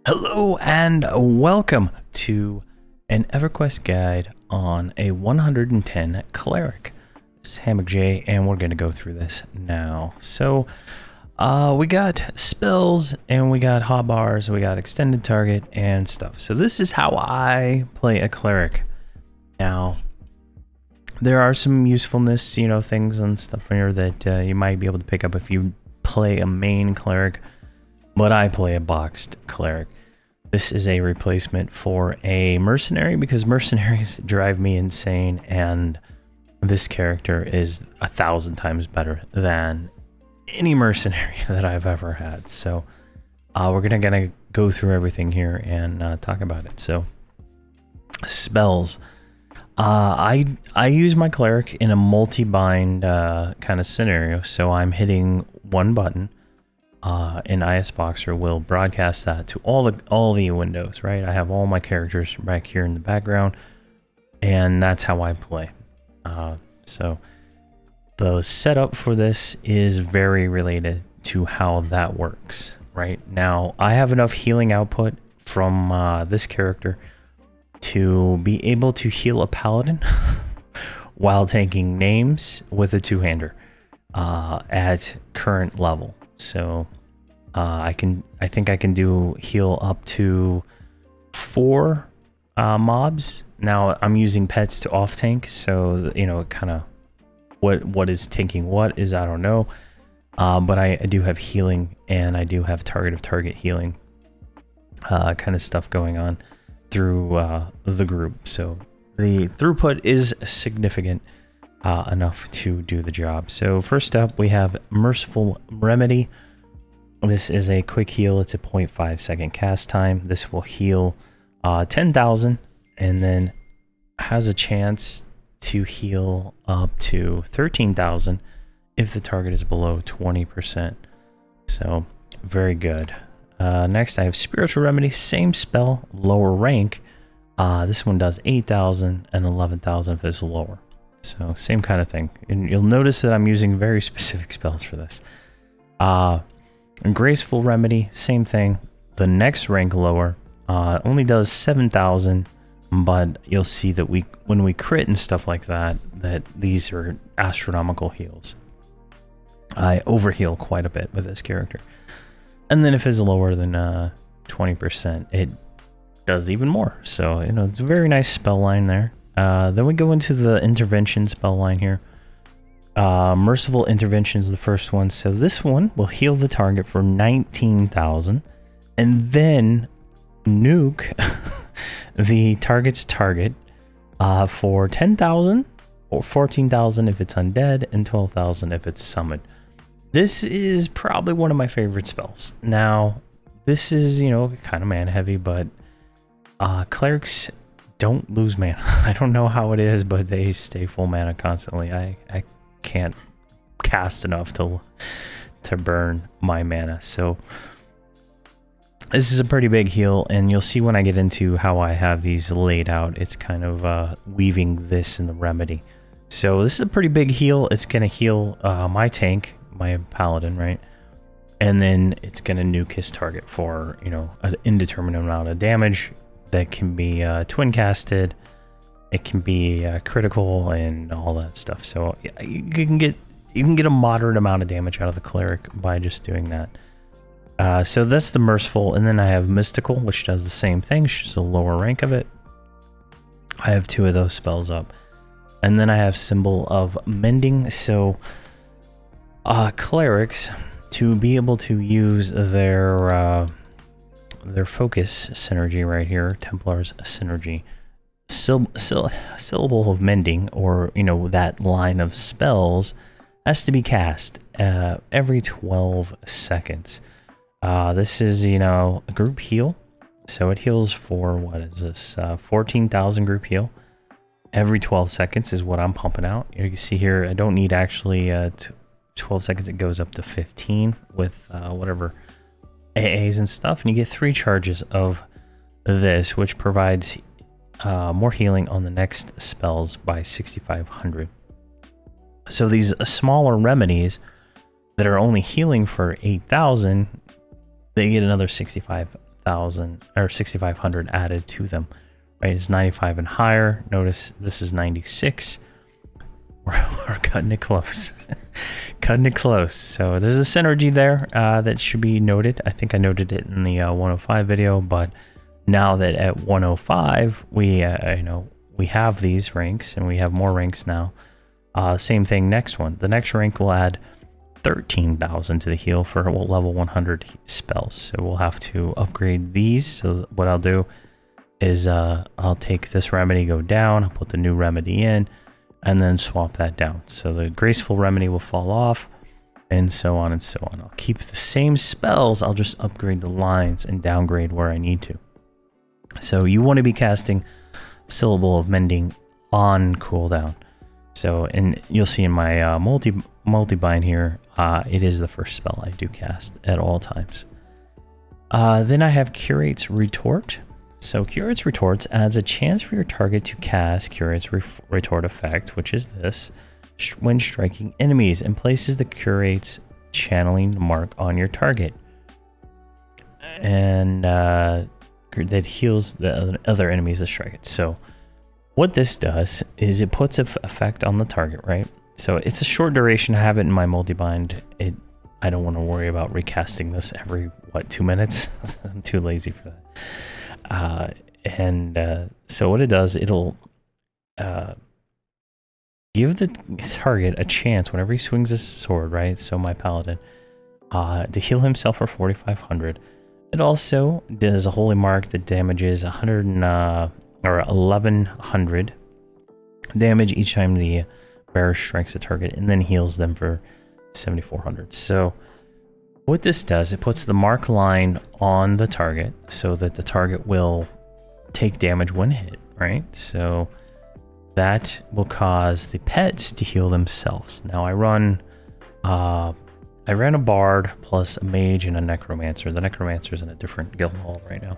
Hello and welcome to an Everquest guide on a 110 Cleric. This is hammackj, and we're going to go through this now. So, we got spells, and we got hotbars, we got extended target, and stuff. So this is how I play a Cleric. Now, there are some usefulness, things and stuff here that you might be able to pick up if you play a main Cleric, but I play a boxed Cleric. This is a replacement for a mercenary because mercenaries drive me insane, and this character is 1,000 times better than any mercenary that I've ever had. So we're gonna go through everything here and talk about it. So spells. I use my Cleric in a multi-bind kind of scenario, so I'm hitting one button. And ISBoxer will broadcast that to all the windows, right? I have all my characters back here in the background, and that's how I play. So the setup for this is very related to how that works, right? Now, I have enough healing output from this character to be able to heal a paladin while taking names with a two-hander at current level. So I think I can heal up to 4 mobs. Now I'm using pets to off tank, so kind of what is tanking what is, I don't know. But I do have healing, and I do have target of target healing kind of stuff going on through the group. So the throughput is significant enough to do the job. So first up, we have Merciful Remedy. This is a quick heal. It's a 0.5 second cast time. This will heal 10,000 and then has a chance to heal up to 13,000 if the target is below 20%. So very good. Next, I have Spiritual Remedy. Same spell, lower rank. This one does 8,000 and 11,000 if it's lower. So same kind of thing. And you'll notice that I'm using very specific spells for this. And Graceful Remedy, same thing. The next rank lower only does 7,000, but you'll see that when we crit and stuff like that, these are astronomical heals. I overheal quite a bit with this character. And then if it's lower than 20%, it does even more. So, it's a very nice spell line there. Then we go into the intervention spell line here. Merciful Intervention is the first one. So this one will heal the target for 19,000 and then nuke the target's target for 10,000 or 14,000 if it's undead and 12,000 if it's summoned. This is probably one of my favorite spells. Now, this is, kind of mana heavy, but clerics don't lose mana. I don't know how it is, but they stay full mana constantly. I can't cast enough to burn my mana. So this is a pretty big heal, and you'll see when I get into how I have these laid out, it's kind of weaving this in the remedy. So this is a pretty big heal. It's going to heal my tank, my paladin, right? And then it's going to nuke his target for, an indeterminate amount of damage that can be twin casted. It can be critical and all that stuff. So you can get a moderate amount of damage out of the Cleric by just doing that. So that's the Merciful, and then I have Mystical, which does the same thing. It's just a lower rank of it. I have 2 of those spells up, and then I have Symbol of Mending. So Clerics, to be able to use their focus synergy right here, Templar's synergy. Syllable of Mending, or that line of spells, has to be cast every 12 seconds. This is a group heal, so it heals for, what is this, 14,000 group heal every 12 seconds is what I'm pumping out. You can see here I don't need actually 12 seconds. It goes up to 15 with whatever AAs and stuff, and you get 3 charges of this, which provides more healing on the next spells by 6,500. So these smaller remedies that are only healing for 8,000, they get another 6,500 6,000 or 6,500 added to them. Right, it's 95 and higher. Notice this is 96. We're cutting it close. Cutting it close. So there's a synergy there that should be noted. I think I noted it in the 105 video, but now that at 105 we we have these ranks and we have more ranks now. Same thing next one. The next rank will add 13,000 to the heal for level 100 spells. So we'll have to upgrade these. So what I'll do is I'll take this remedy, go down, I'll put the new remedy in, and then swap that down. So the graceful remedy will fall off, and so on and so on. I'll keep the same spells, I'll just upgrade the lines and downgrade where I need to. So you want to be casting Syllable of Mending on cooldown. So, and you'll see in my multi-bind here, it is the first spell I do cast at all times. Then I have Curate's Retort. So Curate's Retort adds a chance for your target to cast Curate's Retort effect, which is this, when striking enemies, and places the Curate's channeling mark on your target. And that heals the other enemies that strike it. So what this does is it puts an effect on the target, right? So it's a short duration. I have it in my multi-bind. I don't want to worry about recasting this every, 2 minutes? I'm too lazy for that. So what it does, it'll give the target a chance whenever he swings his sword, right? So my paladin, to heal himself for 4,500. It also does a holy mark that damages 1,100 damage each time the bearer strikes a target, and then heals them for 7,400. So what this does, it puts the mark line on the target so that the target will take damage when hit, right? So that will cause the pets to heal themselves. Now I ran a bard plus a mage and a necromancer. The necromancer is in a different guild hall right now.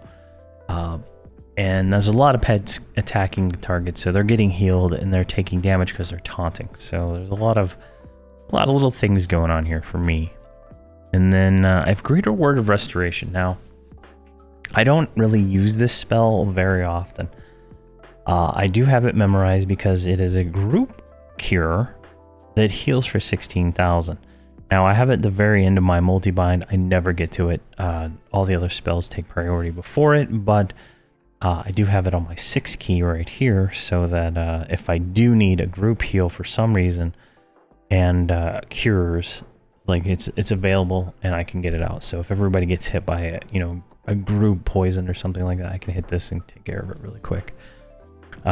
And there's a lot of pets attacking the target, so they're getting healed and they're taking damage because they're taunting. So there's a lot of little things going on here for me. And then I have Greater Word of Restoration. Now, I don't really use this spell very often. I do have it memorized because it is a group cure that heals for 16,000. Now, I have it at the very end of my multi-bind. I never get to it. All the other spells take priority before it, but I do have it on my 6 key right here, so that if I do need a group heal for some reason and cures, like it's available and I can get it out. So if everybody gets hit by a group poison or something like that, I can hit this and take care of it really quick.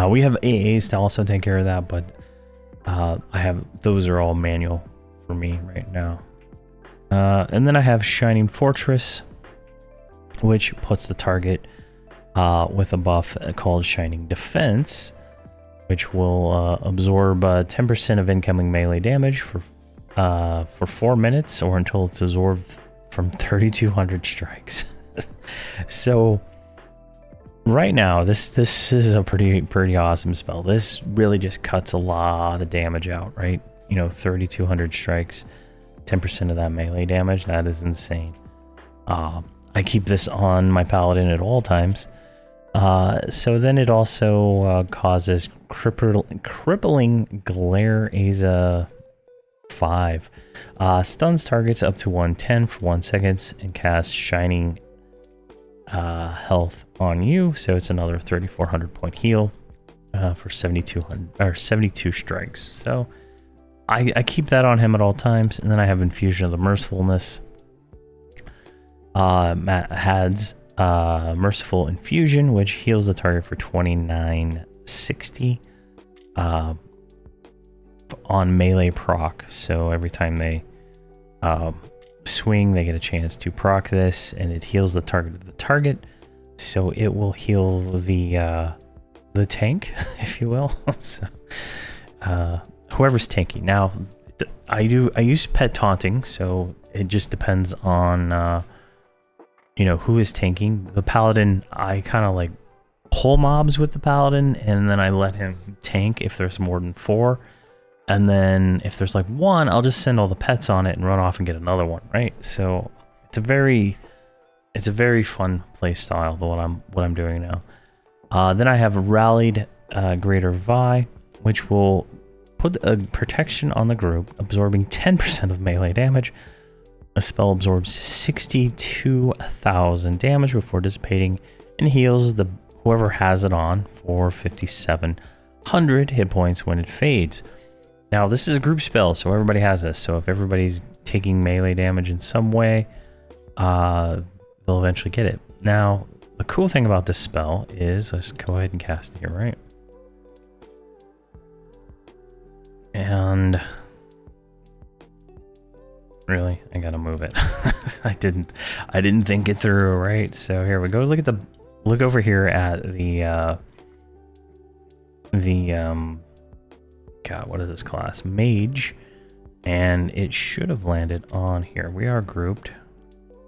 We have AAs to also take care of that, but those are all manual for me right now. And then I have Shining Fortress, which puts the target with a buff called Shining Defense, which will absorb 10% of incoming melee damage for 4 minutes, or until it's absorbed from 3,200 strikes. So right now, this is a pretty awesome spell. This really just cuts a lot of damage out, right? 3,200 strikes, 10% of that melee damage. That is insane. I keep this on my paladin at all times. So then it also causes crippling glare Aza 5. Stuns targets up to 110 for 1 second and casts Shining health on you. So it's another 3,400 point heal for 7,200 or 72 strikes. So I keep that on him at all times. And then I have Infusion of the Mercifulness. Matt has Merciful Infusion, which heals the target for 2,960 on melee proc. So every time they swing, they get a chance to proc this, and it heals the target of the target. So it will heal the tank, if you will. So whoever's tanking. Now, I use pet taunting, so it just depends on who is tanking. The paladin, I kind of like pull mobs with the paladin, and then I let him tank if there's more than 4. And then if there's like 1, I'll just send all the pets on it and run off and get another one, right? So it's a very it's a very fun play style, what I'm doing now. Then I have Rallied Greater Vi, which will put a protection on the group, absorbing 10% of melee damage. A spell absorbs 62,000 damage before dissipating and heals whoever has it on for 5,700 hit points when it fades. Now, this is a group spell, so everybody has this. So if everybody's taking melee damage in some way, they'll eventually get it. Now, the cool thing about this spell is, let's go ahead and cast it here, right? And really, I gotta move it. I didn't think it through, right? So here we go. Look over here at God, what is this class? Mage, and it should have landed on here. We are grouped.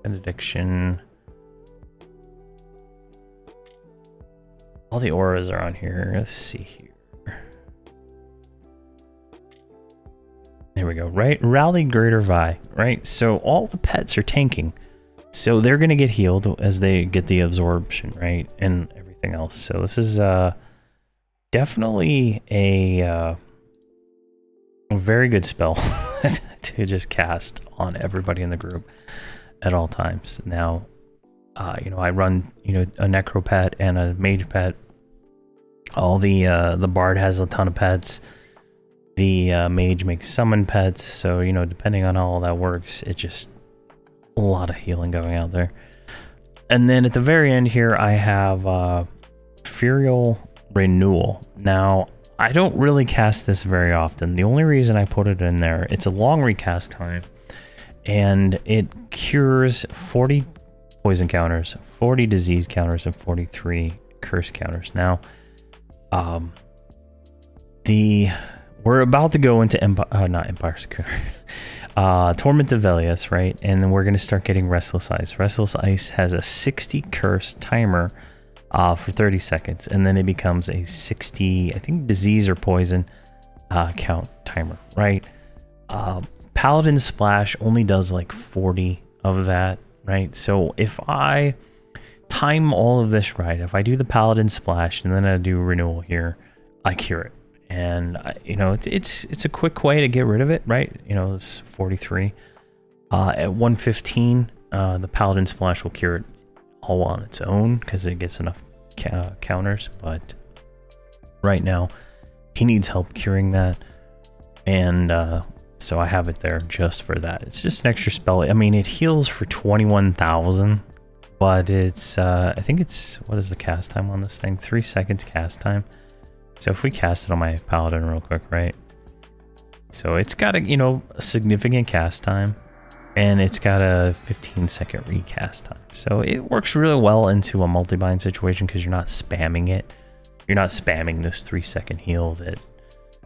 Benediction. All the auras are on here. Let's see here. There we go. Right, Rally Greater Vi. Right, so all the pets are tanking, so they're gonna get healed as they get the absorption, right, and everything else. So this is definitely a very good spell to just cast on everybody in the group at all times. Now, you know, I run, you know, a necro pet and a mage pet. All the bard has a ton of pets. The mage makes summon pets, so, you know, depending on how all that works, it's just a lot of healing going out there. And then at the very end here, I have Furial Renewal. Now, I don't really cast this very often. The only reason I put it in there, it's a long recast time, and it cures 40 poison counters, 40 disease counters, and 43 curse counters. Now, we're about to go into Torment of Velius, right? And then we're going to start getting Restless Ice. Restless Ice has a 60 curse timer for 30 seconds, and then it becomes a 60, I think, disease or poison count timer, right? Paladin Splash only does like 40 of that, right? So if I time all of this right, if I do the Paladin Splash and then I do Renewal here, I cure it. And you know, it's a quick way to get rid of it, right? You know, it's 43 at 115. The Paladin Splash will cure it all on its own because it gets enough counters, but right now he needs help curing that, and so I have it there just for that. It's just an extra spell. I mean, it heals for 21,000, but it's I think it's, what is the cast time on this thing? 3 seconds cast time. So if we cast it on my Paladin real quick, right? So it's got a, you know, a significant cast time, and it's got a 15-second recast time. So it works really well into a multi-bind situation because you're not spamming it. You're not spamming this 3-second heal that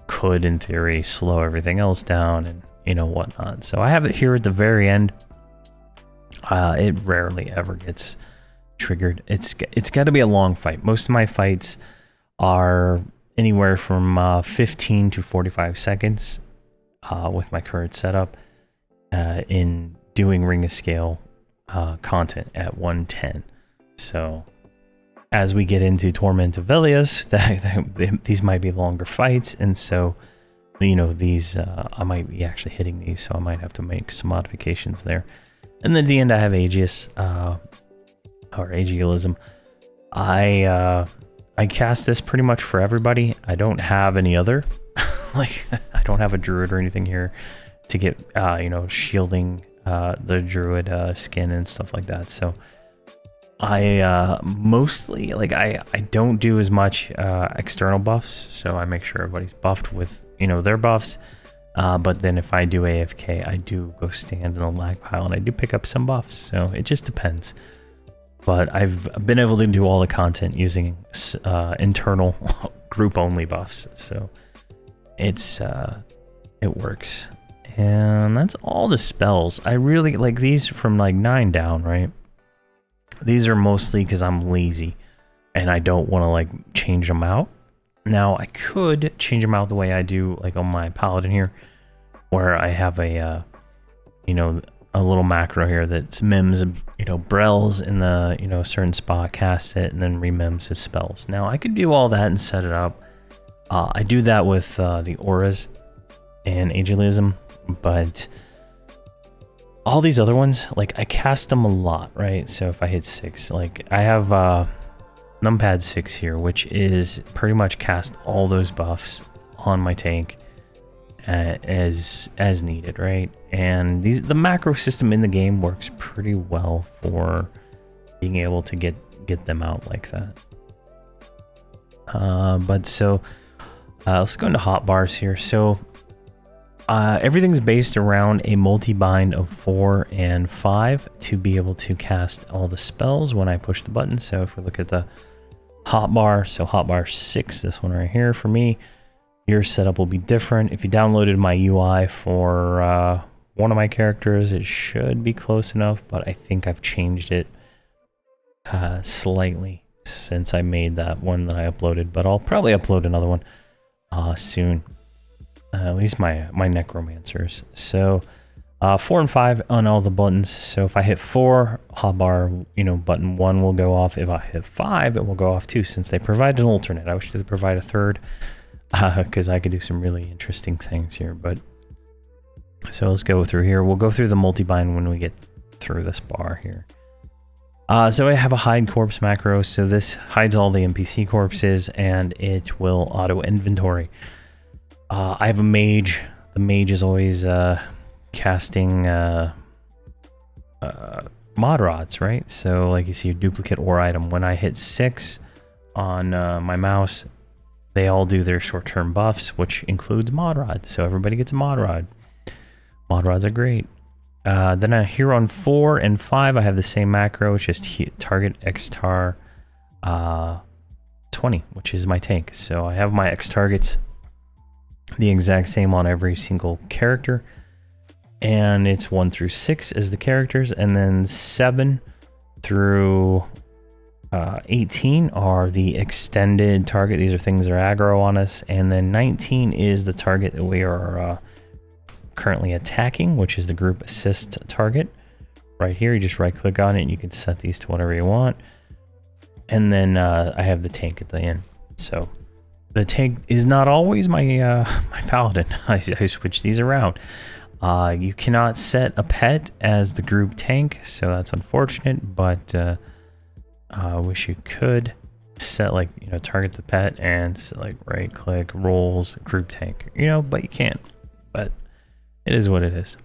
could, in theory, slow everything else down and, you know, whatnot. So I have it here at the very end. It rarely ever gets triggered. It's got to be a long fight. Most of my fights are anywhere from 15 to 45 seconds with my current setup in doing Ring of Scale content at 110. So as we get into Torment of Velius, these might be longer fights, and so, you know, these I might be actually hitting these, so I might have to make some modifications there. And then at the end I have Aegis, or Aegialism. I cast this pretty much for everybody. I don't have any other, like, I don't have a druid or anything here to get, you know, shielding the druid skin and stuff like that. So I mostly, like, I don't do as much external buffs, so I make sure everybody's buffed with, you know, their buffs. But then if I do AFK, I do go stand in the lag pile and I do pick up some buffs. So it just depends. But I've been able to do all the content using internal group-only buffs, so it works. And that's all the spells. I really like these from like 9 down, right? These are mostly because I'm lazy and I don't want to like change them out. Now I could change them out the way I do like on my Paladin here, where I have a you know, a little macro here that mims, you know, brells in the, you know, a certain spot, casts it, and then remims his spells. Now I could do all that and set it up. I do that with the auras and agilism, but all these other ones, like I cast them a lot, right? So if I hit 6, like I have numpad 6 here, which is pretty much cast all those buffs on my tank as needed, right? And the macro system in the game works pretty well for being able to get them out like that. But so let's go into hotbars here. So everything's based around a multi-bind of 4 and 5 to be able to cast all the spells when I push the button. So if we look at the hotbar, so hotbar 6, this one right here for me, your setup will be different. If you downloaded my UI for one of my characters, it should be close enough, but I think I've changed it slightly since I made that one that I uploaded, but I'll probably upload another one soon. At least my necromancers. So 4 and 5 on all the buttons. So if I hit 4, hotbar, you know, button 1 will go off. If I hit 5, it will go off too, since they provide an alternate. I wish they provide a third, because I could do some really interesting things here. But so let's go through here. We'll go through the multi-bind when we get through this bar here. So I have a hide corpse macro. So this hides all the NPC corpses, and it will auto inventory. I have a mage. The mage is always casting mod rods, right? So like you see a duplicate or item. When I hit 6 on my mouse, they all do their short-term buffs, which includes mod rods. So everybody gets a mod rod. Mod rods are great. Then here on 4 and 5, I have the same macro. It's just target Xtar 20, which is my tank. So I have my X targets the exact same on every single character, and it's 1 through 6 as the characters, and then 7 through 18 are the extended target. These are things that are aggro on us, and then 19 is the target that we are currently attacking, which is the group assist target. Right here, you just right click on it and you can set these to whatever you want. And then I have the tank at the end. So the tank is not always my my paladin. I switch these around. You cannot set a pet as the group tank, so that's unfortunate, but I wish you could set, like, you know, target the pet and set, like, right click, rolls, group tank, you know, but you can't. But it is what it is.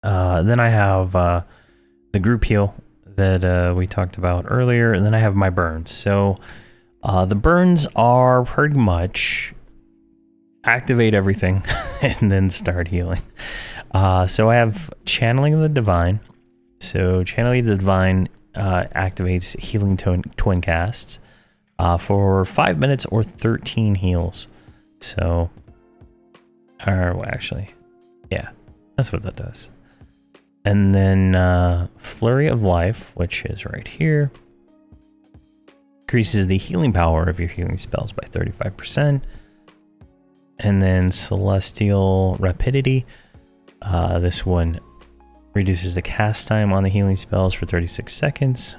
Then I have the group heal that we talked about earlier, and then I have my burns. So the burns are pretty much activate everything and then start healing. So I have Channeling of the Divine. So Channeling of the Divine activates healing twin casts for 5 minutes or 13 heals. So, or well, actually, yeah, that's what that does. And then Flurry of Life, which is right here, increases the healing power of your healing spells by 35%. And then Celestial Rapidity, this one reduces the cast time on the healing spells for 36 seconds.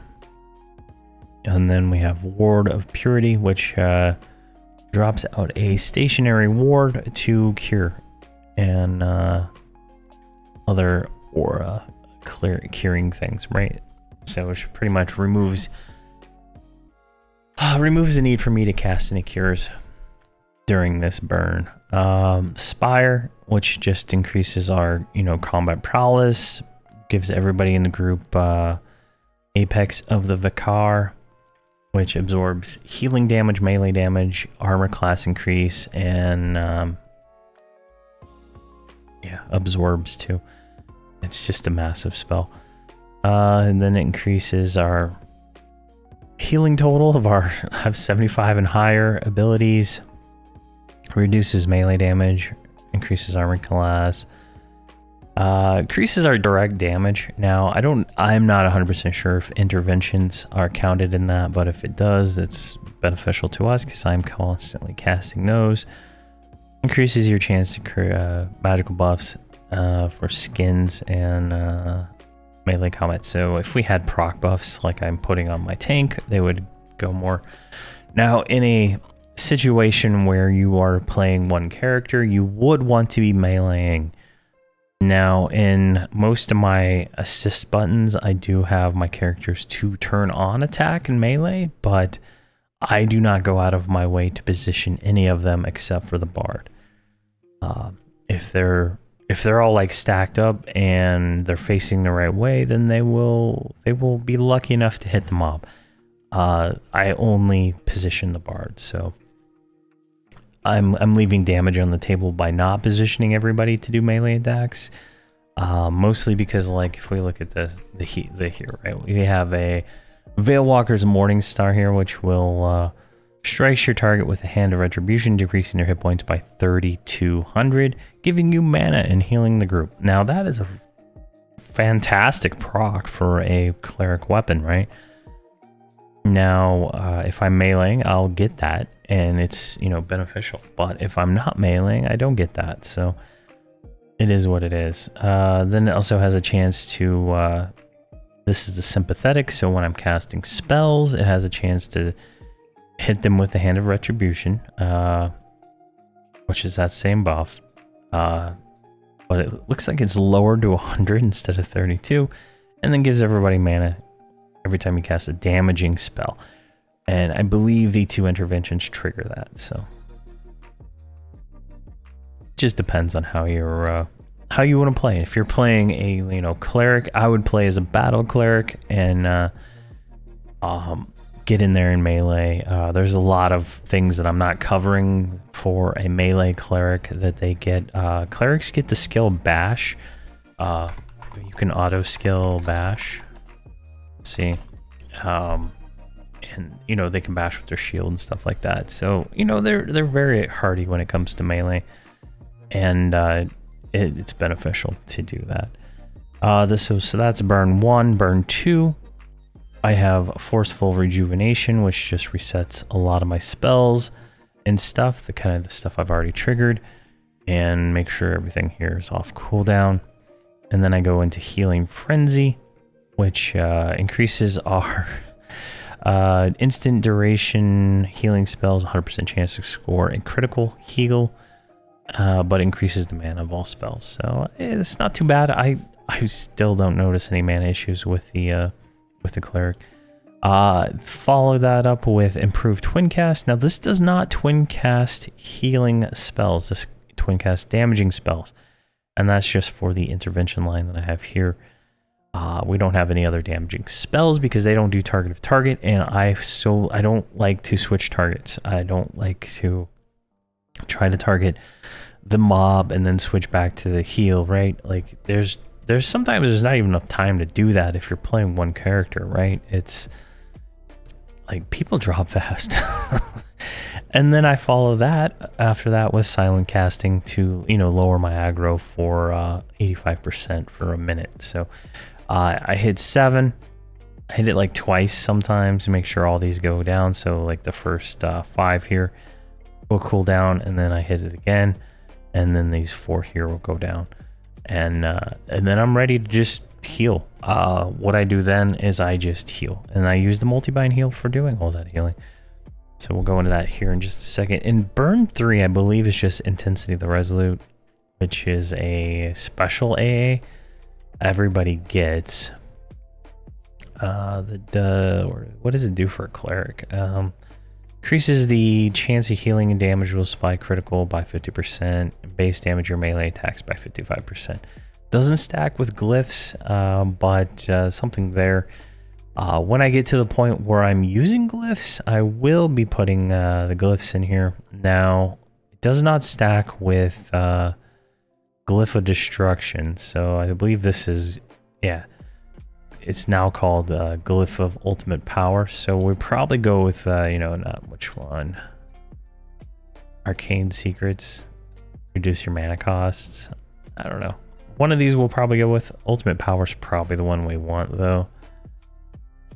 And then we have Ward of Purity, which drops out a stationary ward to cure and other aura curing things, right? So it pretty much removes the need for me to cast any cures during this burn. Spire, which just increases our, you know, combat prowess, gives everybody in the group Apex of the Vicar, which absorbs healing damage, melee damage, armor class increase, and yeah, absorbs too. It's just a massive spell. And then it increases our healing total of our have 75 and higher abilities, reduces melee damage, increases armor class, increases our direct damage. Now I'm not 100% sure if interventions are counted in that, but if it does, it's beneficial to us because I'm constantly casting those. Increases your chance to create magical buffs for skins and melee combat. So if we had proc buffs like I'm putting on my tank, they would go more. Now, in a situation where you are playing one character, you would want to be meleeing. Now, in most of my assist buttons, I do have my characters to turn on attack and melee, but I do not go out of my way to position any of them except for the bard. If they're all like stacked up and they're facing the right way, then they will be lucky enough to hit the mob. I only position the bard, so I'm leaving damage on the table by not positioning everybody to do melee attacks. Mostly because, like, if we look at the here, right, we have a Veilwalker's Morning Star here, which will strike your target with a Hand of Retribution, decreasing their hit points by 3,200, giving you mana and healing the group. Now that is a fantastic proc for a cleric weapon, right? Now, if I'm meleeing, I'll get that, and it's, you know, beneficial. But if I'm not meleeing, I don't get that, so it is what it is. Then it also has a chance to, this is the sympathetic, so when I'm casting spells, it has a chance to hit them with the Hand of Retribution, which is that same buff. But it looks like it's lowered to 100 instead of 32, and then gives everybody mana every time you cast a damaging spell. And I believe the 2 interventions trigger that, so it just depends on how you're how you want to play. If you're playing a, you know, cleric, I would play as a battle cleric and get in there in melee. There's a lot of things that I'm not covering for a melee cleric that they get. Clerics get the skill bash. You can auto skill bash. Let's see, and you know, they can bash with their shield and stuff like that. So, you know, they're very hardy when it comes to melee, and it's beneficial to do that. So that's burn 1. Burn 2, I have Forceful Rejuvenation, which just resets a lot of my spells and stuff, the kind of the stuff I've already triggered, and make sure everything here is off cooldown. And then I go into Healing Frenzy, which increases our instant duration healing spells, 100% chance to score a critical heal, but increases the mana of all spells. So it's not too bad. I still don't notice any mana issues with the cleric. Follow that up with Improved Twin Cast. Now this does not twin cast healing spells. This twin cast damaging spells, and that's just for the intervention line that I have here. We don't have any other damaging spells because they don't do target of target, and I don't like to switch targets. I don't like to try to target the mob and then switch back to the heal, right? Like there's sometimes there's not even enough time to do that if you're playing one character, right? It's like people drop fast. And then I follow that after that with silent casting to, you know, lower my aggro for 85% for a minute. So I hit 7. I hit it like twice sometimes to make sure all these go down. So like the first 5 here will cool down, and then I hit it again, and then these 4 here will go down, and then I'm ready to just heal. What I do then is I just heal, and I use the multi-bind heal for doing all that healing. So we'll go into that here in just a second. In Burn 3, I believe it's just Intensity of the Resolute, which is a special AA everybody gets. What does it do for a cleric? Increases the chance of healing and damage will spike critical by 50%, base damage or melee attacks by 55%. Doesn't stack with glyphs, but something there. When I get to the point where I'm using glyphs, I will be putting the glyphs in here. Now, it does not stack with Glyph of Destruction, so I believe this is, yeah, it's now called Glyph of Ultimate Power. So we'll probably go with, you know, not which one. Arcane Secrets, reduce your mana costs. I don't know. One of these we'll probably go with. Ultimate Power is probably the one we want, though.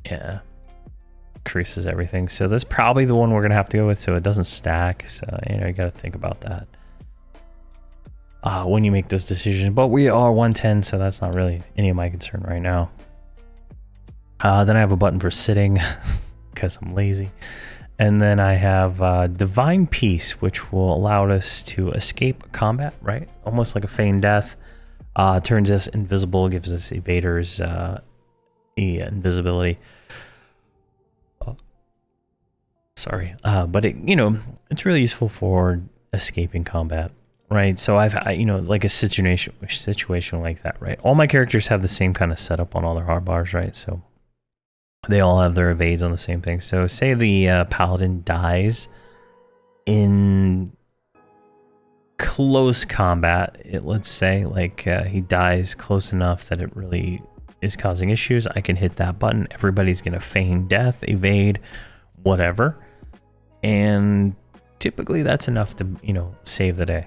Yeah, increases everything. So that's probably the one we're gonna have to go with, so it doesn't stack. So, you know, you gotta think about that. when you make those decisions. But we are 110, so that's not really any of my concern right now. Then I have a button for sitting because I'm lazy. And then I have Divine Peace, which will allow us to escape combat, right? Almost like a feigned death. Turns us invisible, gives us evaders invisibility. Sorry, but it, you know, it's really useful for escaping combat, right? So you know, like a situation like that, right? All my characters have the same kind of setup on all their hotbars, right? So they all have their evades on the same thing. So say the paladin dies in close combat. Let's say like he dies close enough that it really is causing issues. I can hit that button. Everybody's going to feign death, evade, whatever. And typically that's enough to, you know, save the day.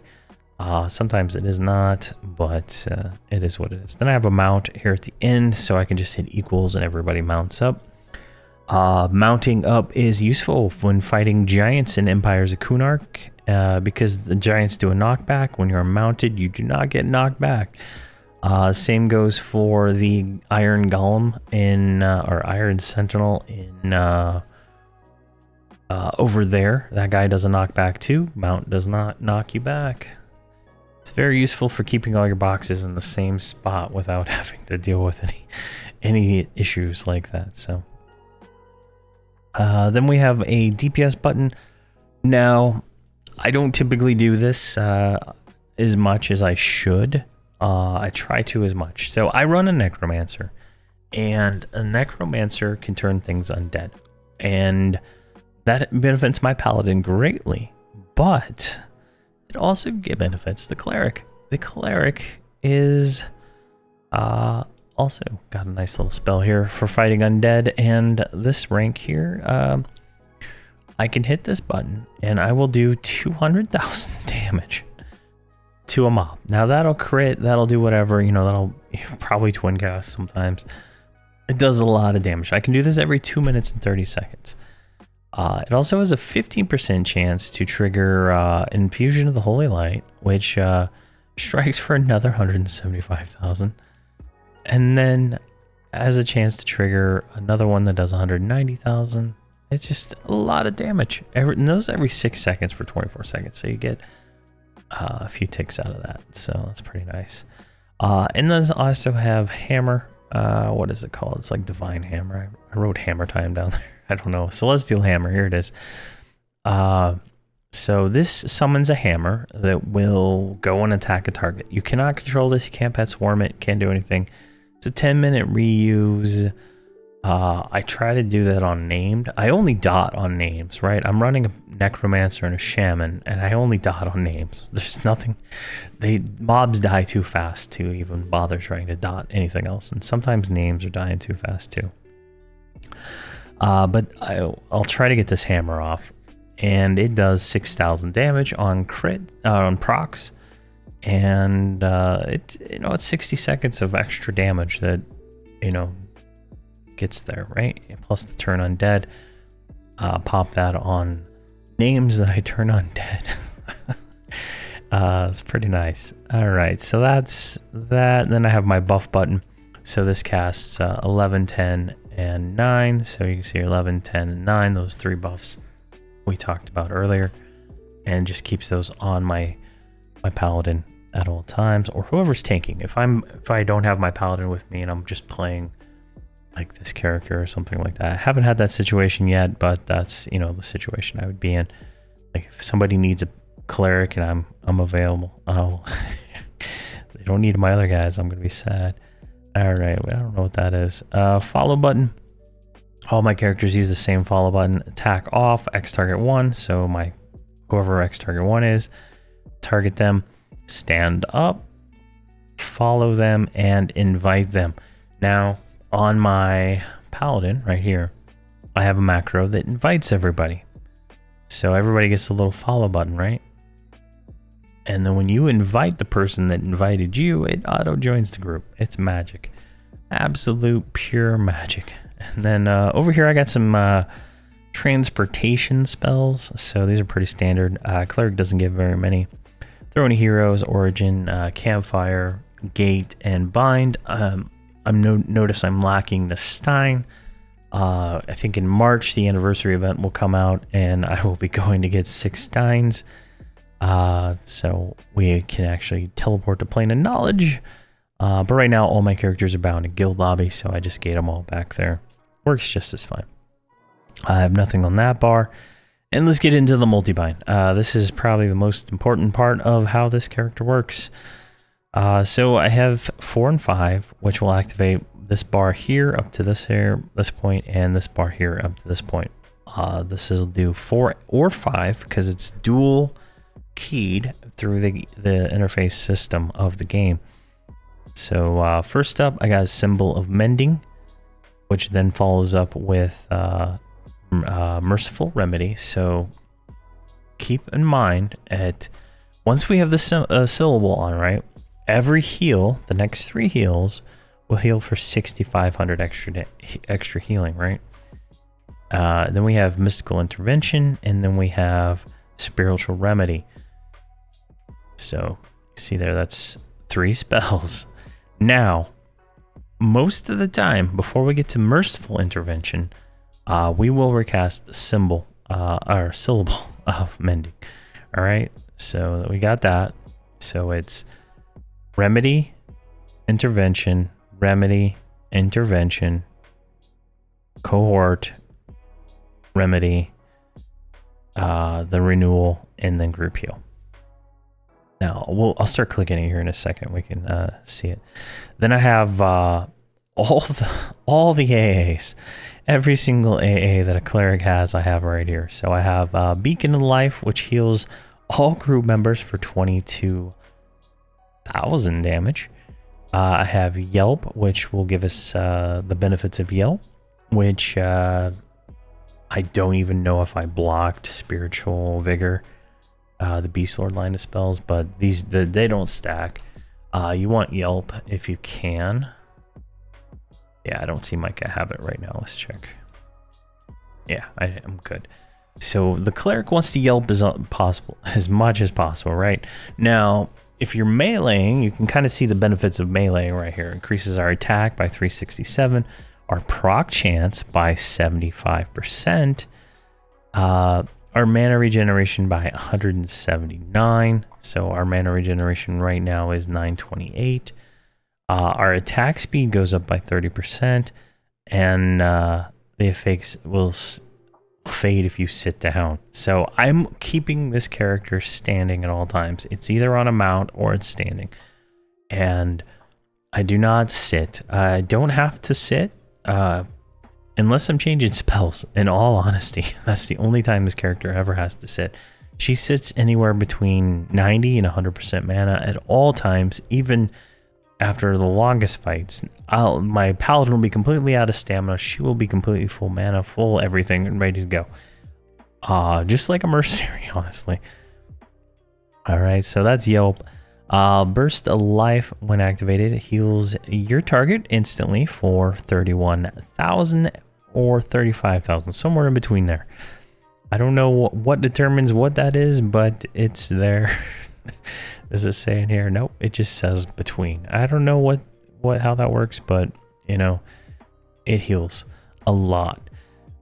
Sometimes it is not, but it is what it is. Then I have a mount here at the end, so I can just hit equals and everybody mounts up. Mounting up is useful when fighting giants in Empires of Kunark, because the giants do a knockback. When you're mounted, you do not get knocked back. Same goes for the Iron Golem in, or Iron Sentinel in over there. That guy does a knockback too. Mount does not knock you back. It's very useful for keeping all your boxes in the same spot without having to deal with any issues like that. So then we have a DPS button. Now, I don't typically do this as much as I should. I try to as much. So I run a necromancer, and a necromancer can turn things undead, and that benefits my paladin greatly, but it also benefits the cleric. The cleric is also got a nice little spell here for fighting undead, and this rank here, I can hit this button and I will do 200,000 damage to a mob. Now that'll crit, that'll do whatever, you know, that'll probably twin cast sometimes. It does a lot of damage. I can do this every 2 minutes and 30 seconds. It also has a 15% chance to trigger Infusion of the Holy Light, which strikes for another 175,000. And then has a chance to trigger another one that does 190,000. It's just a lot of damage. And those every 6 seconds for 24 seconds. So you get a few ticks out of that. So that's pretty nice. And then I also have Hammer. What is it called? It's like Divine Hammer. I wrote Hammer Time down there. I don't know. Celestial Hammer. Here it is. So this summons a hammer that will go and attack a target. You cannot control this. You can't pet swarm it. Can't do anything. It's a 10-minute reuse. I try to do that on named. I only dot on names, right? I'm running a necromancer and a shaman, and I only dot on names. There's nothing. Mobs die too fast to even bother trying to dot anything else, and sometimes names are dying too fast too. But I'll try to get this hammer off, and it does 6,000 damage on crit, on procs, and it's 60 seconds of extra damage that gets there, right? Plus the turn undead. Pop that on names that I turn undead. It's pretty nice. All right, so that's that. Then I have my buff button. So this casts 11, 10, and 9. So you can see 11, 10, and 9, those 3 buffs we talked about earlier, and just keeps those on my paladin at all times, or whoever's tanking. If I don't have my paladin with me and I'm just playing like this character or something like that. I haven't had that situation yet, but that's the situation I would be in. Like if somebody needs a cleric and I'm available, they don't need my other guys, I'm gonna be sad. All right, I don't know what that is. Follow button. All my characters use the same follow button. Attack off, X target 1. So whoever X target 1 is, target them, stand up, follow them, and invite them. Now, on my paladin right here, I have a macro that invites everybody. So everybody gets a little follow button, right? And then when you invite the person that invited you, it auto joins the group. It's magic. Absolute pure magic. And then over here I got some transportation spells. So these are pretty standard. Cleric doesn't give very many. Throw any heroes, origin, campfire, gate, and bind. Notice I'm lacking the Stein. I think in March the anniversary event will come out, and I will be going to get 6 Steins. So we can actually teleport to Plane of Knowledge. But right now all my characters are bound in guild lobby, so I just gate them all back there. Works just as fine. I have nothing on that bar. And let's get into the multi-bind. This is probably the most important part of how this character works. So I have 4 and 5, which will activate this bar here up to this point, and this bar here up to this point. This will do 4 or 5 because it's dual keyed through the interface system of the game. So first up, I got a symbol of mending, which then follows up with merciful remedy. So keep in mind once we have the syllable on, right, every heal, the next 3 heals will heal for 6,500 extra healing, right? Then we have mystical intervention, and then we have spiritual remedy. So see there, that's 3 spells. Now most of the time before we get to merciful intervention, we will recast the symbol or syllable of mending. All right, so we got that. So it's remedy, intervention, remedy, intervention, cohort, remedy, the renewal, and then group heal. Now I'll start clicking it here in a second. We can see it. Then I have all the AAs. Every single AA that a cleric has, I have right here. So I have Beacon of Life, which heals all group members for 22,000 damage. I have Yelp, which will give us the benefits of Yelp, which I don't even know if I blocked Spiritual Vigor, the Beast Lord line of spells, but they don't stack. You want Yelp if you can. Yeah, I don't see Micah have it right now. Let's check. Yeah, I'm good. So the cleric wants to Yelp as much as possible, right? Now, if you're meleeing, you can kind of see the benefits of meleeing right here. Increases our attack by 367, our proc chance by 75%, our mana regeneration by 179. So our mana regeneration right now is 928. Our attack speed goes up by 30%, and the effects will fade if you sit down. So I'm keeping this character standing at all times. It's either on a mount or it's standing, and I do not sit. I don't have to sit unless I'm changing spells. In all honesty, that's the only time this character ever has to sit. She sits anywhere between 90 and 100% mana at all times, even after the longest fights. My paladin will be completely out of stamina. She will be completely full mana, full everything, and ready to go. Just like a mercenary, honestly. All right, so that's Yelp. Burst of Life, when activated, heals your target instantly for 31,000 or 35,000, somewhere in between there. I don't know what determines what that is, but it's there. Does it say in here? Nope, it just says between. I don't know how that works, but you know, it heals a lot.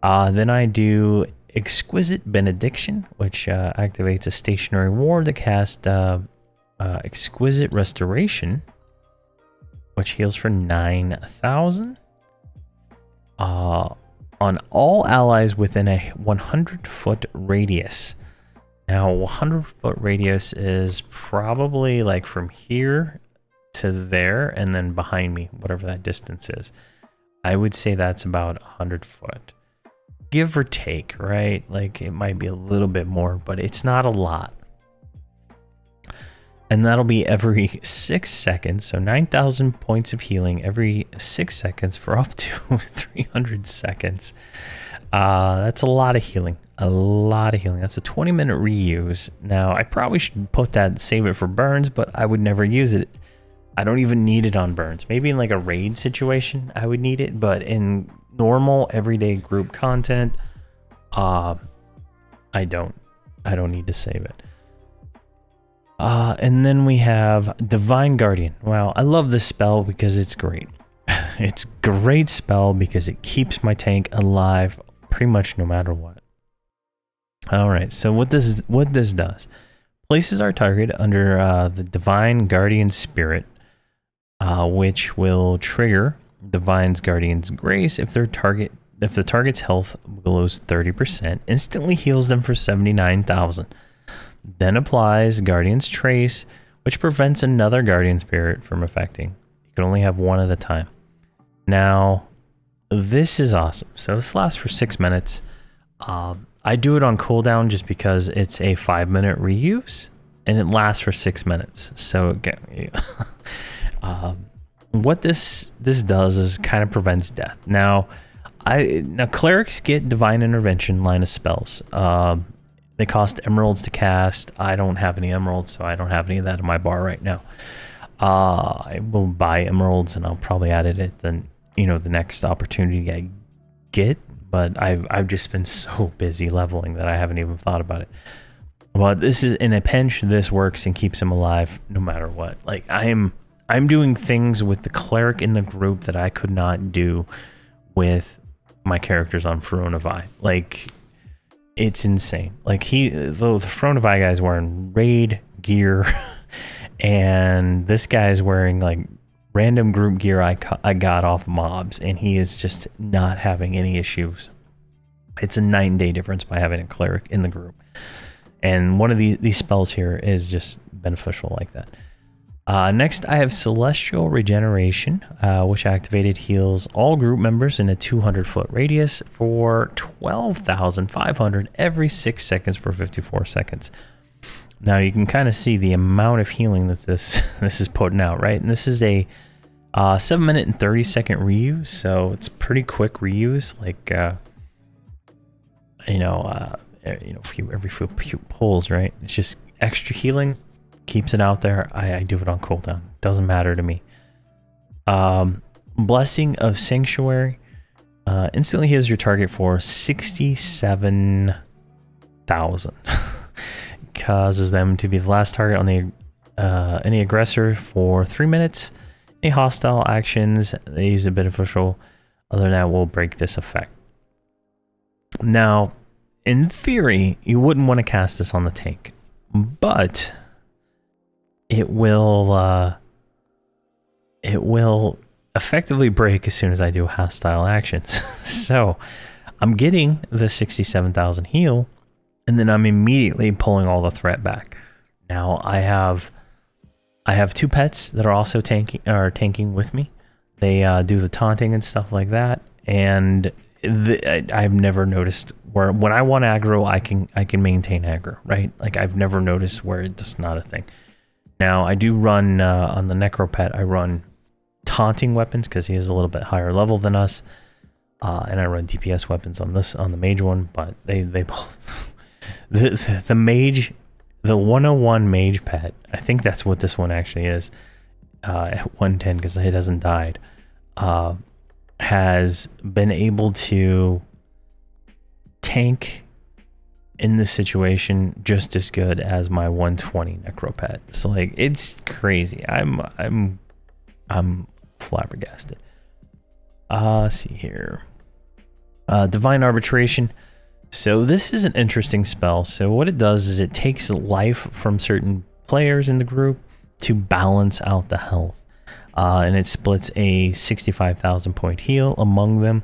Then I do Exquisite Benediction, which activates a stationary ward that casts Exquisite Restoration, which heals for 9,000 on all allies within a 100-foot radius. Now, 100-foot radius is probably like from here to there and then behind me, whatever that distance is. I would say that's about 100 foot, give or take, right? Like it might be a little bit more, but it's not a lot. And that'll be every 6 seconds. So 9,000 points of healing every 6 seconds for up to 300 seconds. That's a lot of healing. A lot of healing. That's a 20-minute reuse. Now, I probably should save it for burns, but I would never use it. I don't even need it on burns. Maybe in like a raid situation, I would need it, but in normal, everyday group content, I don't need to save it. And then we have Divine Guardian. Wow, I love this spell because it's great. It's a great spell because it keeps my tank alive pretty much no matter what. Alright, so what this does, places our target under the Divine Guardian Spirit, which will trigger Divine Guardian's Grace if the target's health belows 30%, instantly heals them for 79,000. Then applies Guardian's Trace, which prevents another Guardian Spirit from affecting. You can only have one at a time. Now, this is awesome. So this lasts for 6 minutes. I do it on cooldown just because it's a 5-minute reuse, and it lasts for 6 minutes. So again, what this does is kind of prevents death. Now clerics get Divine Intervention line of spells. They cost emeralds to cast. I don't have any emeralds, so I don't have any of that in my bar right now. I will buy emeralds, and I'll probably add it at the next opportunity I get. But I've just been so busy leveling that I haven't even thought about it. But this is in a pinch. This works and keeps him alive no matter what. Like I'm doing things with the cleric in the group that I could not do with my characters on Verant. Like, it's insane. Like the Verant guy is wearing raid gear, and this guy's wearing like random group gear I got off mobs, and he is just not having any issues. It's a night and day difference by having a cleric in the group. And one of these spells here is just beneficial like that. Next, I have Celestial Regeneration, which activated heals all group members in a 200-foot radius for 12,500 every 6 seconds for 54 seconds. Now you can kind of see the amount of healing that this is putting out, right? And this is a 7-minute and 30-second reuse, so it's pretty quick reuse. Like every few pulls, right? It's just extra healing, keeps it out there. I do it on cooldown. Doesn't matter to me. Blessing of Sanctuary instantly heals your target for 67,000. Causes them to be the last target on the any aggressor for 3 minutes. Any hostile actions they use a beneficial other than that will break this effect. Now, in theory, you wouldn't want to cast this on the tank, but it will effectively break as soon as I do hostile actions. So I'm getting the 67,000 heal, and then I'm immediately pulling all the threat back. Now I have 2 pets that are also tanking with me. They do the taunting and stuff like that, and I've never noticed where when I want aggro, I can maintain aggro, right? Like I've never noticed where it's not a thing. Now I do run on the Necro pet. I run taunting weapons because he is a little bit higher level than us, and I run DPS weapons on the mage one. But they both the mage, the 101 mage pet. I think that's what this one actually is at 110 because it hasn't died. Has been able to tank in this situation just as good as my 120 necro pet. So like it's crazy. I'm flabbergasted. Let's see here. Divine Arbitration. So this is an interesting spell. So what it does is it takes life from certain players in the group to balance out the health. And it splits a 65,000 point heal among them.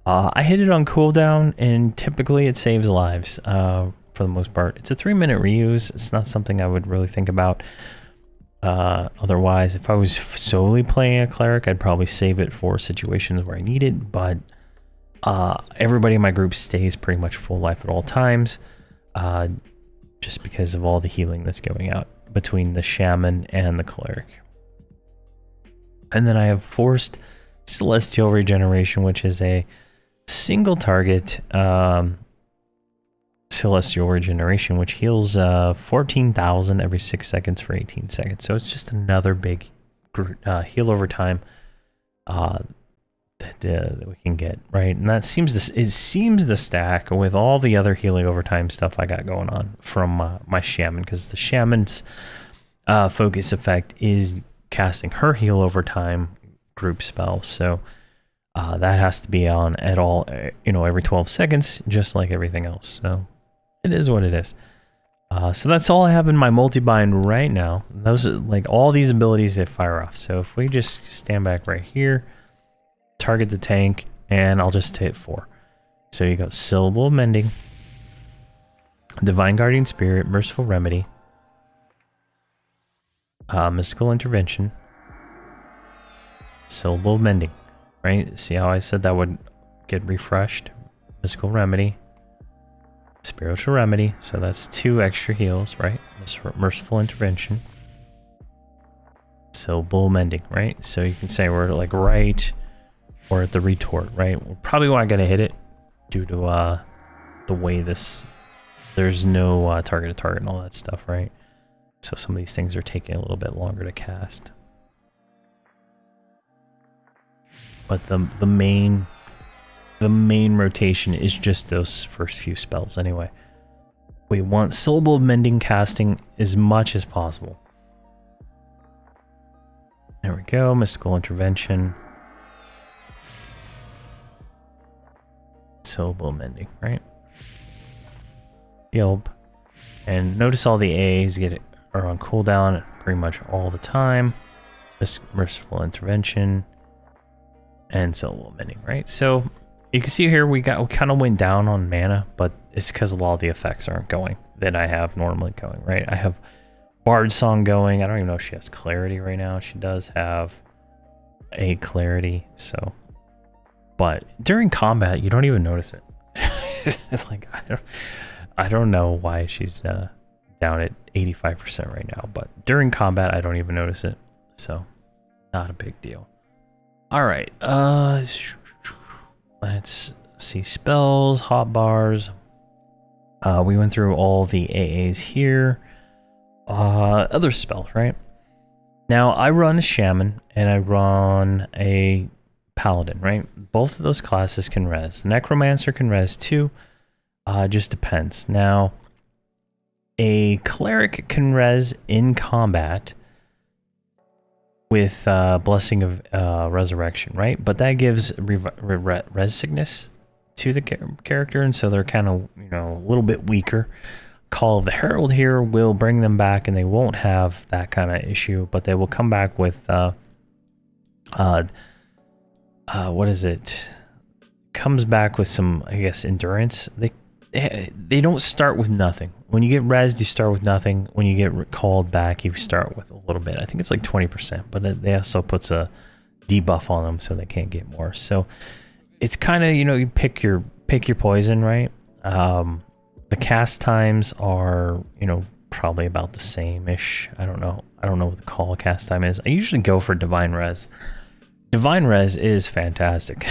I hit it on cooldown, and typically it saves lives for the most part. It's a 3-minute reuse. It's not something I would really think about. Otherwise, if I was solely playing a cleric, I'd probably save it for situations where I need it. But everybody in my group stays pretty much full life at all times, just because of all the healing that's going out between the shaman and the cleric. And then I have Forced Celestial Regeneration, which is a single target Celestial Regeneration, which heals 14,000 every 6 seconds for 18 seconds. So it's just another big heal over time. that we can get, right? And that seems to stack with all the other healing over time stuff I got going on from my shaman, because the shaman's focus effect is casting her heal over time group spell, so that has to be on at all, every 12 seconds, just like everything else. So it is what it is. So that's all I have in my multi-bind right now. Those are like all these abilities that fire off. So if we just stand back right here, target the tank, and I'll just hit 4. So you go Syllable of Mending, Divine Guardian Spirit, Merciful Remedy, Mystical Intervention, Syllable of Mending, right? See how I said that would get refreshed? Mystical Remedy, Spiritual Remedy, so that's 2 extra heals, right? Merciful Intervention, Syllable of Mending, right? So you can say we're like right or at the retort, right? We're probably not going to hit it due to the way there's no target to target and all that stuff, right? So some of these things are taking a little bit longer to cast. But the main rotation is just those first few spells anyway. We want Syllable of Mending casting as much as possible. There we go, Mystical Intervention. Syllable Mending, right? Yelp. And notice all the A's are on cooldown pretty much all the time. Merciful Intervention and Syllable Mending, right? So you can see here we kind of went down on mana, but it's because a lot of the effects aren't going that I have normally going, right? I have Bard Song going. I don't even know if she has Clarity right now. She does have a Clarity, so. But during combat, you don't even notice it. It's like, I don't know why she's down at 85% right now, but during combat, I don't even notice it. So, not a big deal. All right, let's see spells, hotbars. We went through all the AAs here. Other spells, right? Now, I run a shaman and I run a paladin, right? Both of those classes can res. The necromancer can res too. Just depends. Now, a cleric can res in combat with Blessing of Resurrection, right? But that gives res sickness to the character, and so they're kind of, a little bit weaker. Call of the Herald here will bring them back, and they won't have that kind of issue, but they will come back with what is it? Comes back with some, I guess, endurance. They don't start with nothing. When you get rezzed, you start with nothing. When you get called back, you start with a little bit. I think it's like 20%, but they also puts a debuff on them so they can't get more. So it's kind of, you pick your poison, right? The cast times are, probably about the same-ish. I don't know what the call cast time is. I usually go for Divine Res. Divine Res is fantastic.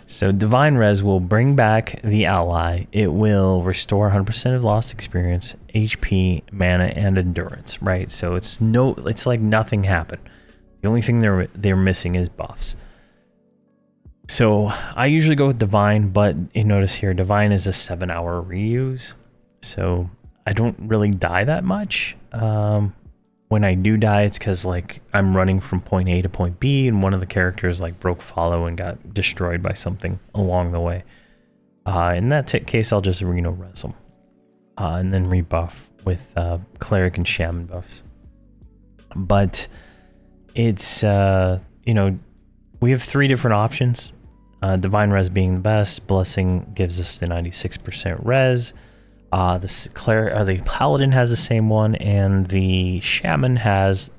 So Divine Res will bring back the ally. It will restore 100% of lost experience, HP, mana, and endurance, right? So it's like nothing happened. The only thing they're missing is buffs. So I usually go with Divine, but you notice here, Divine is a 7-hour reuse. So I don't really die that much. When I do die, it's because like I'm running from point A to point B, and one of the characters like broke follow and got destroyed by something along the way. In that case, I'll just res them, and then rebuff with cleric and shaman buffs. But it's we have 3 different options. Divine Res being the best. Blessing gives us the 96% res. The paladin has the same one, and the shaman has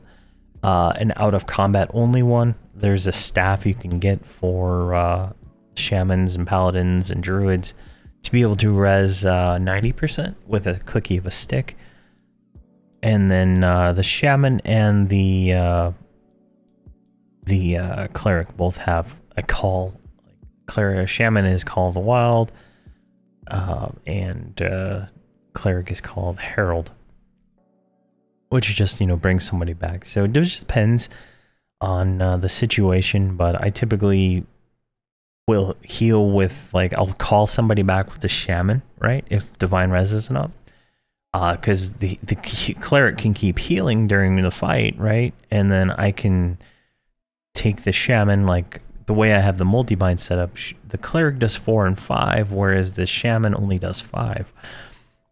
an out of combat only one. There's a staff you can get for shamans and paladins and druids to be able to res 90% with a clicky of a stick. And then the shaman and the cleric both have a call. Shaman is Call of the Wild. And cleric is called Herald, which just brings somebody back. So it just depends on the situation, but I typically will heal with, like, I'll call somebody back with the shaman, right? If divine res isn't up. Because the cleric can keep healing during the fight, right? And then I can take the shaman, like the way I have the multi-bind set up, the cleric does 4 and 5, whereas the shaman only does 5,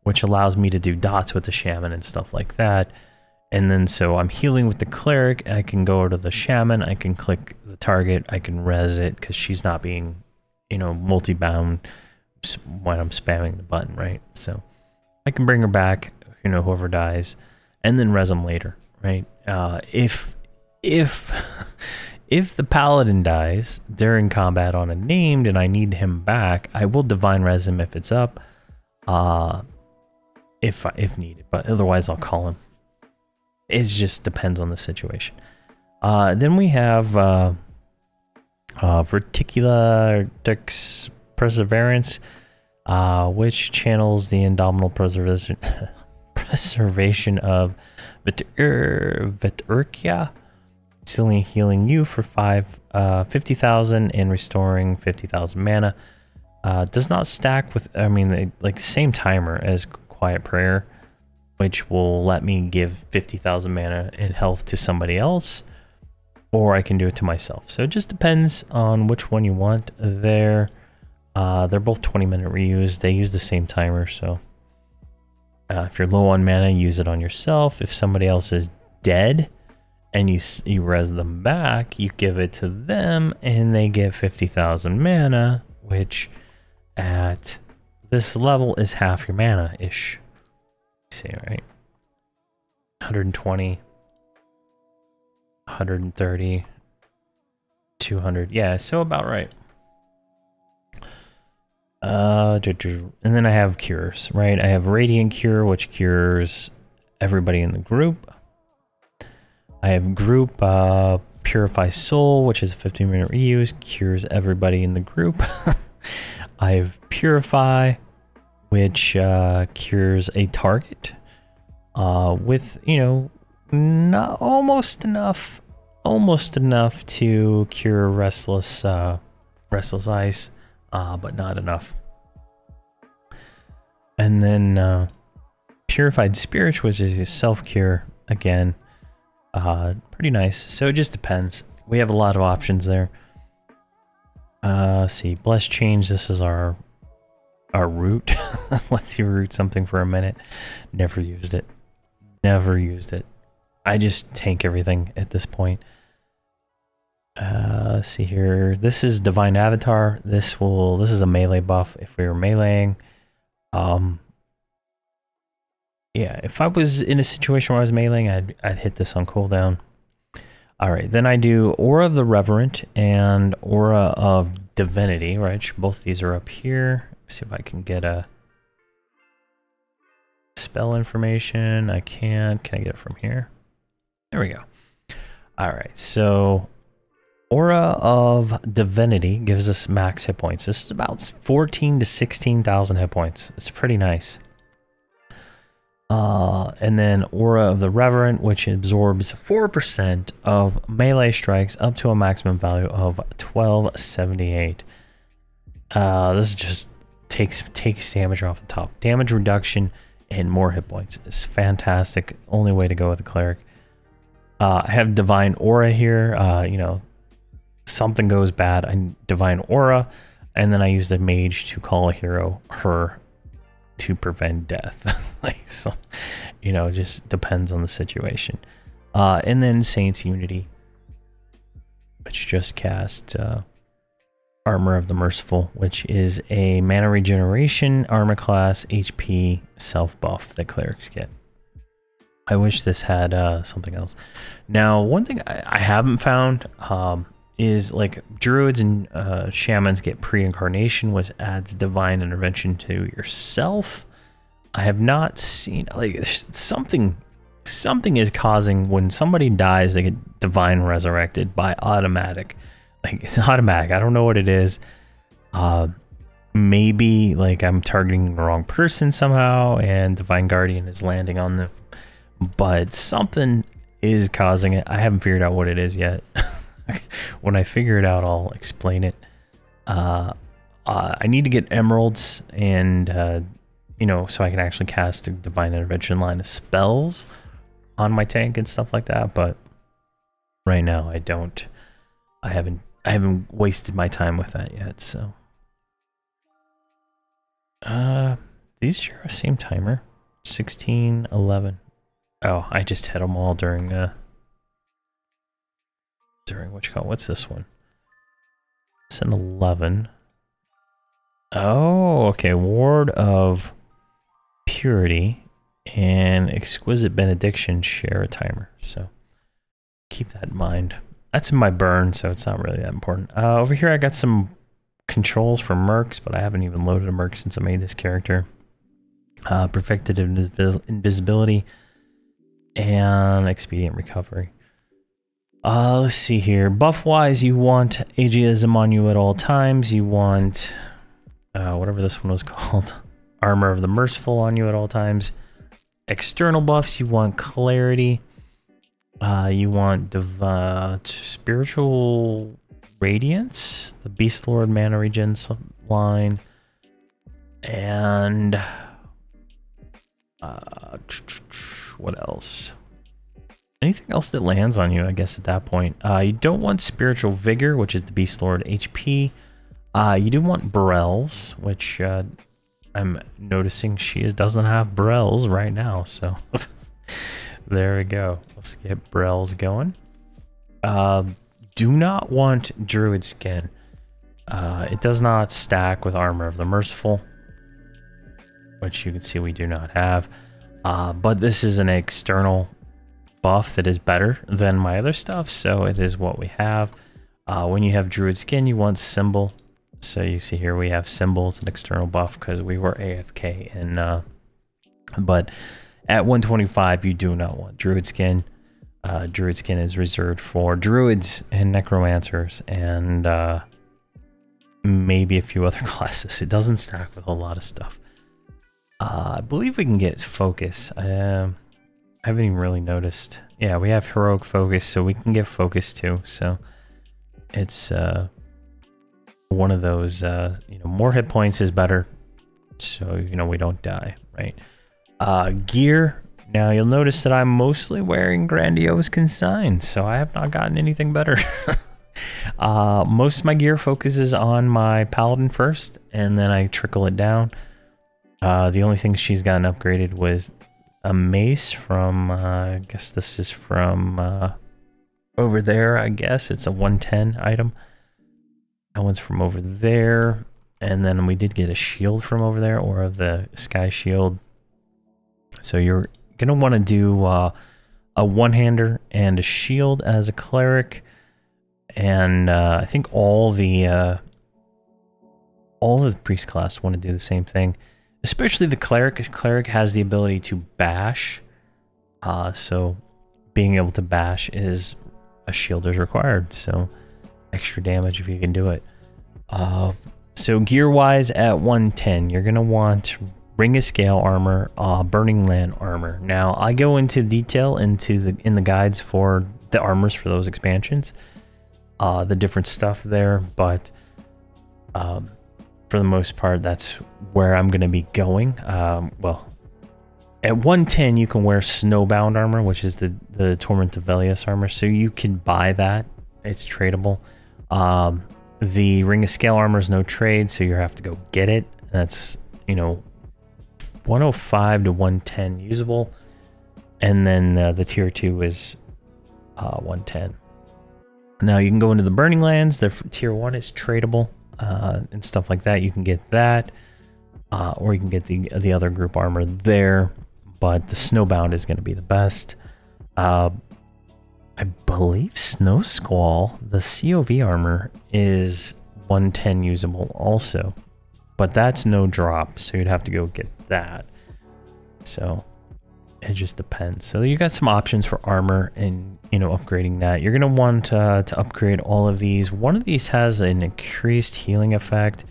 which allows me to do dots with the shaman and stuff like that. And then so I'm healing with the cleric, I can go to the shaman, I can click the target, I can res it, because she's not being, you know, multi-bound when I'm spamming the button, right? So I can bring her back, you know, whoever dies, and then res them later, right? If the paladin dies during combat on a named and I need him back, I will divine res him if it's up, if needed, but otherwise I'll call him. It just depends on the situation. Then we have Verticular Perseverance, which channels the indomitable preservation of Veturkia, instantly healing you for 50,000 and restoring 50,000 mana. Does not stack with, I mean, like same timer as Quiet Prayer, which will let me give 50,000 mana and health to somebody else, or I can do it to myself. So it just depends on which one you want. They're both 20-minute reuse. They use the same timer, so if you're low on mana, use it on yourself. If somebody else is dead and you res them back, you give it to them and they get 50,000 mana, which at this level is half your mana-ish. See, right? 120, 130, 200. Yeah, so about right. And then I have cures, right? I have Radiant Cure, which cures everybody in the group. I have Group Purify Soul, which is a 15-minute reuse, cures everybody in the group. I have Purify, which cures a target with, you know, not almost enough to cure Restless Ice, but not enough. And then Purified Spirits, which is a self-cure, again, pretty nice. So it just depends. We have a lot of options there. See, Bless Change, this is our root. Lets you root something for a minute. Never used it. Never used it. I just tank everything at this point. See here. This is Divine Avatar. This is a melee buff if we were meleeing. Yeah, if I was in a situation where I was meleeing, I'd hit this on cooldown. Alright, then I do Aura of the Reverent and Aura of Divinity, right? Both these are up here. See if I can get a spell information. I can. Can I get it from here? There we go. Alright, so Aura of Divinity gives us max hit points. This is about 14 to 16,000 hit points. It's pretty nice. And then Aura of the Reverent, which absorbs 4% of melee strikes up to a maximum value of 1278. This just takes damage off the top. Damage reduction and more hit points. It's fantastic. Only way to go with the cleric. I have Divine Aura here. You know, something goes bad, I Divine Aura, and then I use the mage to call a hero her to prevent death. Like, so, you know, it just depends on the situation. And then Saint's Unity, which just cast Armor of the Merciful, which is a mana regeneration, armor class, HP, self buff that clerics get. I wish this had something else. Now, one thing I haven't found is, like, druids and shamans get pre-incarnation, which adds divine intervention to yourself. I have not seen, like, something is causing when somebody dies, they get divine resurrected by automatic. Like, it's automatic. I don't know what it is. Maybe, like, I'm targeting the wrong person somehow and Divine Guardian is landing on them. But something is causing it. I haven't figured out what it is yet. When I figure it out, I'll explain it. I need to get emeralds and, you know, so I can actually cast a divine intervention line of spells on my tank and stuff like that. But right now I don't. I haven't wasted my time with that yet. So, these share the same timer, 16, 11. Oh, I just hit them all during what's this one? It's an 11. Oh, okay. Ward of Purity and Exquisite Benediction share a timer, so keep that in mind. That's in my burn, so it's not really that important. Over here I got some controls for mercs, but I haven't even loaded a merc since I made this character. Perfected invisibility and expedient recovery. Let's see here. Buff-wise, you want ageism on you at all times. You want whatever this one was called, Armor of the Merciful on you at all times. External buffs, you want Clarity. You want Spiritual Radiance, the Beast Lord Mana Regen line, and what else? Anything else that lands on you, I guess, at that point. You don't want Spiritual Vigor, which is the Beast Lord HP. You do want Burrells, which I'm noticing she doesn't have Burrells right now, so there we go. Let's get Burrells going. Do not want Druid Skin. It does not stack with Armor of the Merciful, which you can see we do not have. But this is an external buff that is better than my other stuff, so it is what we have. When you have Druid Skin, you want Symbol. So you see here we have Symbol as an external buff because we were AFK, and but at 125 you do not want Druid Skin. Druid Skin is reserved for Druids and Necromancers and maybe a few other classes. It doesn't stack with a lot of stuff. I believe we can get Focus. I haven't even really noticed. Yeah, we have Heroic Focus, so we can get Focus too. So it's one of those, you know, more hit points is better, so, you know, we don't die, right? Gear. Now you'll notice that I'm mostly wearing Grandiose Consign, so I have not gotten anything better. Most of my gear focuses on my Paladin first, and then I trickle it down. The only thing she's gotten upgraded was a mace from, I guess this is from over there, I guess. It's a 110 item. That one's from over there. And then we did get a shield from over there, or of the Sky Shield. So you're going to want to do a one-hander and a shield as a Cleric. And I think all the priest class want to do the same thing. Especially the Cleric. Cleric has the ability to bash. So being able to bash is a shield is required. So extra damage if you can do it. So gear-wise at 110, you're going to want Ring of Scale armor, Burning Land armor. Now, I go into detail in the guides for the armors for those expansions. The different stuff there, but for the most part, that's where I'm going to be going. Well, at 110, you can wear Snowbound armor, which is the Torment of Velius armor, so you can buy that. It's tradable. The Ring of Scale armor is no trade, so you have to go get it. That's, you know, 105 to 110 usable, and then the tier 2 is 110. Now you can go into the Burning Lands. The tier 1 is tradable and stuff like that. You can get that, or you can get the other group armor there, but the Snowbound is going to be the best. I believe Snow Squall, the COV armor, is 110 usable also, but that's no drop, so you'd have to go get that. So it just depends. So you got some options for armor and, you know, upgrading that. You're gonna want to upgrade all of these. One of these has an increased healing effect.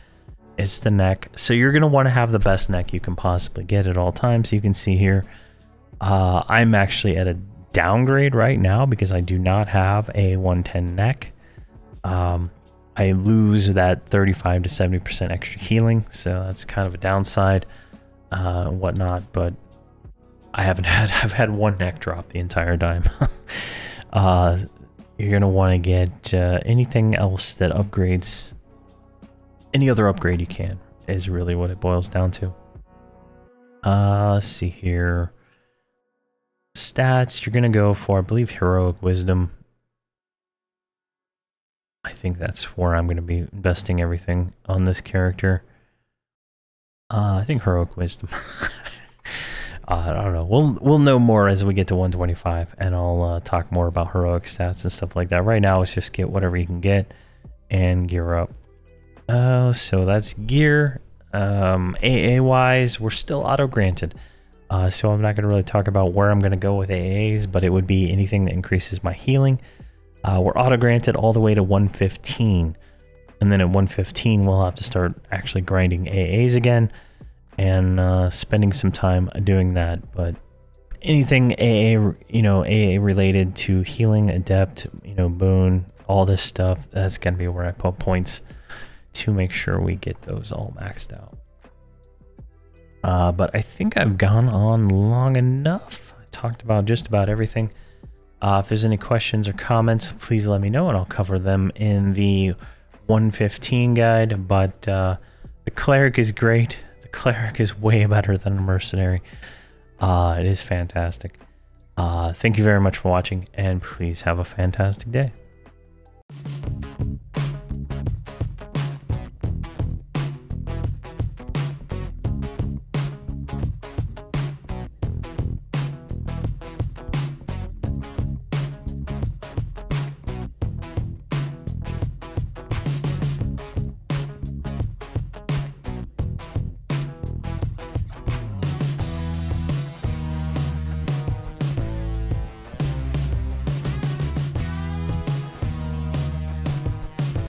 It's the neck, so you're gonna want to have the best neck you can possibly get at all times. So you can see here, I'm actually at a downgrade right now because I do not have a 110 neck. I lose that 35 to 70% extra healing, so that's kind of a downside, whatnot. But I've had one neck drop the entire time. You're gonna want to get anything else that upgrades, any other upgrade you can, is really what it boils down to. Let's see here. Stats, you're gonna go for, I believe, Heroic Wisdom. I think that's where I'm going to be investing everything on this character. I think Heroic Wisdom. I don't know. We'll know more as we get to 125, and I'll talk more about heroic stats and stuff like that. Right now, it's just get whatever you can get and gear up. So that's gear. AA-wise, we're still auto-granted. So I'm not going to really talk about where I'm going to go with AAs, but it would be anything that increases my healing. We're auto-granted all the way to 115. And then at 115, we'll have to start actually grinding AAs again and spending some time doing that. But anything AA, AA related to healing, adept, boon, all this stuff, that's going to be where I put points to make sure we get those all maxed out. But I think I've gone on long enough. I talked about just about everything. If there's any questions or comments, please let me know, and I'll cover them in the 115 guide. But the Cleric is great. The Cleric is way better than a Mercenary. It is fantastic. Thank you very much for watching, and please have a fantastic day.